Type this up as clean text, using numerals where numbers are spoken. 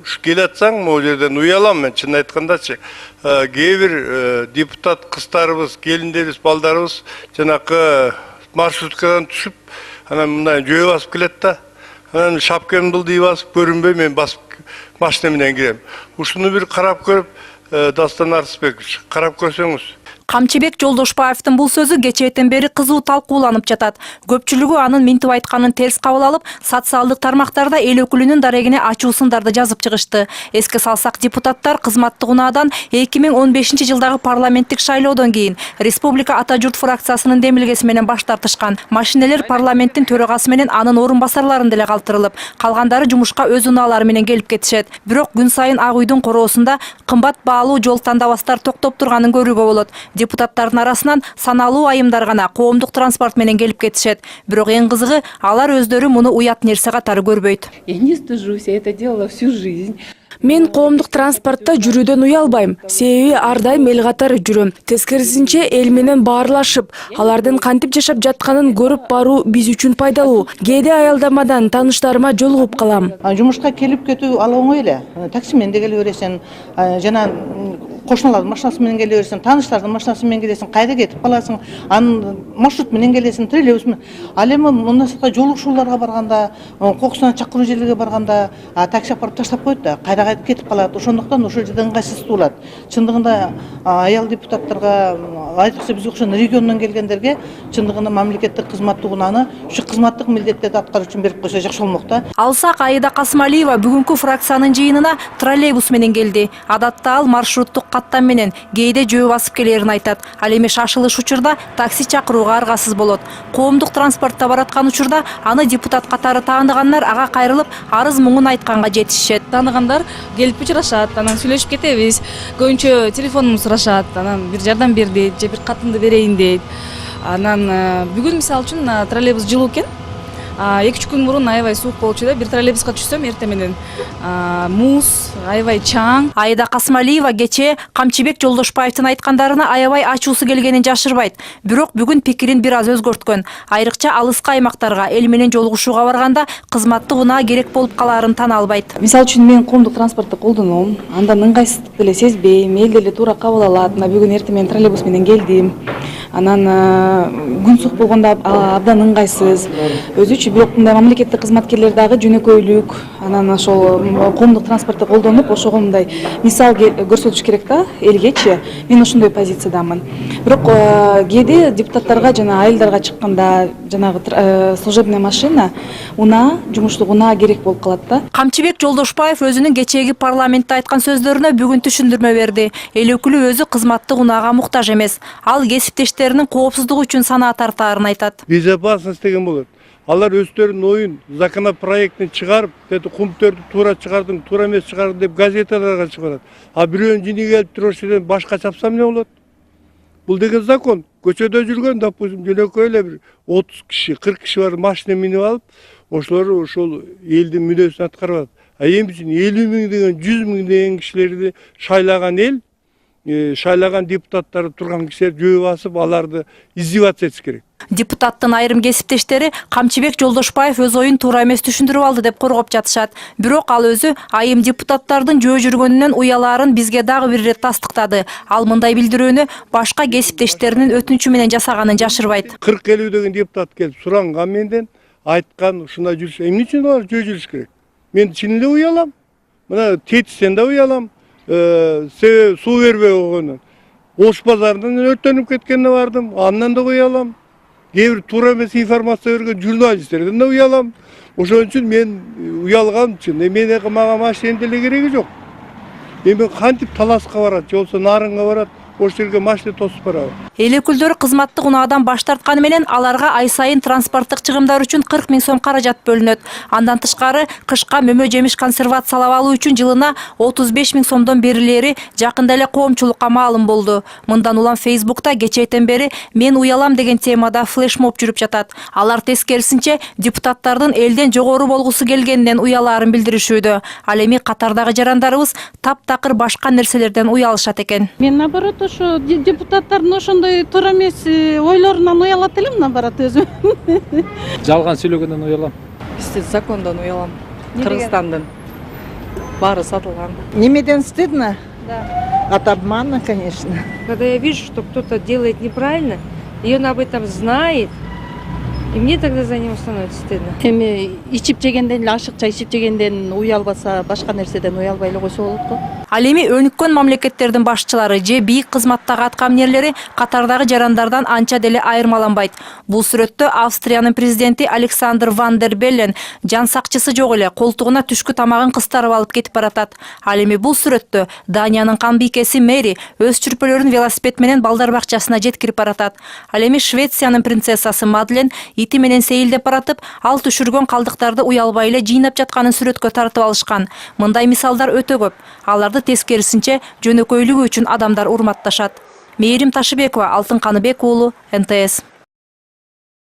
Ушу келатсаң, могу жерден уялам мен, чын айткандачы. Кээ бир депутат кыздарыбыз, келиндерибиз, балдарыбыз жанакы маршруткадан түшүп, анан мындай жөө басып келет да. Анан шапкамды былдый басып көрүнбөй мен басып машина менен кирем. Ушуну бир карап көрүп, Дастан Арсызбекович, карап көрсөңүз. Камчыбек Жолдошбаевдин бул сөзү кечээден бери кызуу талкууланып жатат. Көпчүлүгү анын минтип айтканын терс кабыл алып, социалдык тармактарда эл өкүлүнүн дарегине ачуу сындарды жазып чыгышты. Эске салсак, депутаттар кызматтык унаадан 2015-жылдагы парламенттик шайлоодон кийин Республика Ата журт фракциясынын демилгеси менен баш тартышкан. Машинелер парламенттин төрагасы менен анын орун басарларын деле калтырылып, калгандары жумушка өз унаалары менен келип кетишет. Бирок күн сайын Ак үйдүн короосунда кымбат баалуу жол тандабастар токтоп турганын көрүүгө болот. Депутаттардын арасынан саналуу айымдар гана коомдук транспорт менен келип кетишет. Бирок эң кызыгы, алар өздөрү муну уят нерсе катары көрбөйт. Я не стыжусь, я это делала всю жизнь. Мен коомдук транспортто жүрүүдөн уялбайм. Себеби ар дайым эл катары жүрөм. Тескерисинче эл менен баарлашып, алардын кантип жашап жатканын көрүп баруу биз үчүн пайдалуу. Кээде аялдамадан тааныштарыма жолугуп калам. Жумушка келип кетүү ал оңой эле. Такси менен де келе бересиң, жана кошуналардын машинасы менен келе бересиң, тааныштардын машинасы менен келесиң, кайда кетип каласың, анын маршрут менен келесиң, троллейбус менен. Ал эми мындай сыртка жолугушууларга барганда, кокусуна чакыруу жерлерге барганда, такси апарып таштап коет да, кайда кетип калат. Ошондуктан ошол жерде ыңгайсыздуулат. Чындыгында аял депутаттарга, айрыкча бизге окшогон региондон келгендерге чындыгында мамлекеттик кызматтык унааны ушу кызматтык милдеттерди аткаруу үчүн берип койсо жакшы болмок да. Алсак, Аида Касымалиева бүгүнкү фракциянын жыйынына троллейбус менен келди. Адатта ал маршруттук каттам менен кээде жөө басып келерин айтат. Ал эми шашылыш учурда такси чакырууга аргасыз болот. Коомдук транспортто бараткан учурда аны депутат катары тааныгандар ага кайрылып, арыз муңун айтканга жетишет. Тааныгандар келип учурашат, анан сүйлөшүп кетебиз. Көбүнчө телефонумду сурашат, анан бир жардам бер дейт, же бир катымды берейин дейт. Анан бүгүн мисалы үчүн троллейбус жылуу экен. 2-3 күн мурун аябай суук болчу да, бир троллейбуска түшсөм эртең менен муз, аябай чаң. Аида Касымалиева кечээ Камчыбек Жолдошбаевдин айткандарына аябай ачуусу келгенин жашырбайт. Бирок бүгүн пикирин бир аз өзгөрткөн. Айрыкча алыскы аймактарга эл менен жолугушууга барганда кызматтык унаа керек болуп калаарын тана албайт. Мисалы үчүн мен коомдук транспортты колдоном, андан ыңгайсыздык деле сезбейм, эл деле туура кабыл алат. Мына бүгүн эртең менен троллейбус менен келдим. Анан күн сук болгондо абдан ыңгайсыз. Өзүчү бирок мындай мамлекеттик кызматкерлер дагы жөнөкөйлүк, анан ошол коомдук транспортты колдонуп, ошого мындай мисал көрсөтүш керек да элгечи. Мен ошондой позициядамын. Бирок кээде депутаттарга жана айылдарга чыкканда жанагы служебный машина, унаа, жумуштук унаа керек болуп калат да. Камчыбек Жолдошбаев өзүнүн кечээги парламентте айткан сөздөрүнө бүгүн түшүндүрмө берди. Эл өкүлү өзү кызматтык унаага муктаж эмес. Ал кесиптештеринин коопсуздугу үчүн санаа тартаарын айтат. Безопасность деген болот. Алар өздөрүнүн оюн, законопроектин чыгарып, кумтөрдү туура чыгардың, туура эмес чыгардың деп газеталарга чыгарат. А бирөөнүн жини келип туруп ошол башка чапса эмне болот? Бул деген закон. Көчөдө жүргөн, допустим, жөнөкөй эле бир 30 киши, 40 киши бар машина минип алып, ошолор ошол элдин мүнөзүн аткарып алат. А эми үчүн 50 миң деген, 100 миң деген кишилерди шайлаган эл, шайлаган депутаттары турган кишилер жөө басып, аларды издеваться этиш керек. Депутаттын айрым кесиптештери Камчыбек Жолдошбаев өз оюн туура эмес түшүндүрүп алды деп коргоп жатышат. Бирок ал өзү айым депутаттардын жөө жүргөнүнөн уялаарын бизге дагы бир ирет тастыктады. Ал мындай билдирүүнү башка кесиптештеринин өтүнүчү менен жасаганын жашырбайт. 40-50 деген депутат келип суранган менден, айткан ушундай жүрүш. Эмне үчүн алар жөө жүрүш керек? Мен чын эле уялам. Мына тетистен да уялам. Суу бербей койгондон. Ош базарынан өрттөнүп кеткенине бардым. Андан да уялам. Кээ бир туура эмес информация берген журналисттерден да уялам. Ошон үчүн мен уялган үчүн. Мага машиненин деле кереги жок. Эми кантип таласка барат, же болбосо нарынга барат, ошол жерге машина тосуп барабы. Эл өкүлдөрү кызматтык унаадан баш тартканы менен аларга ай сайын транспорттук чыгымдар үчүн 40 миң сом каражат бөлүнөт. Андан тышкары кышка мөмө жемиш консервациялап алуу үчүн жылына 35 миң сомдон берилери жакында эле коомчулукка маалым болду. Мындан улам Facebook'та кечээден бери мен уялам деген темада флешмоб жүрүп жатат. Алар тескерисинче депутаттардын элден жогору болгусу келгенинен уялаарын билдиришүүдө. Ал эми катардагы жарандарыбыз таптакыр башка нерселерден уялышат экен. Мен наоборот ошо депутаттардын ошондой туура эмес ойлорунан уялат элем, наоборот өзүм. Жалган сүйлөгөндөн уялам. Биз закондон уялам. Кыргызстандын. баары сатылган. Немеден стыдно? От обмана, конечно. Когда я вижу, что кто-то делает неправильно, и он об этом знает, и мне тогда за него становится стыдно. Эми ичип жегенден эле ашыкча ичип жегенден уялбаса башка нерседен уялбай эле койсо болот го. Ал эми өнүккөн мамлекеттердин башчылары же бийик кызматтагы аткаминерлери катардагы жарандардан анча деле айырмаланбайт. Бул сүрөттө Австриянын президенти Александр ван дер Беллен жан сакчысы жок эле колтугуна түшкү тамагын кыстарып алып кетип баратат. Ал эми бул сүрөттө Даниянын камбийкеси Мэри өз чүрпөлөрүн велосипед менен балдар бакчасына жеткирип баратат. Ал эми Швециянын принцессасы Мадлен ити менен сейилдеп баратып, ал түшүргөн калдыктарды уялбай эле жыйнап жатканын сүрөткө тартып алышкан. Мындай мисалдар өтө көп. Аларды тескерисинче жөнөкөйлүгү үчүн адамдар урматташат. Мээрим Ташыбекова, Алтын Каныбек уулу, НТС.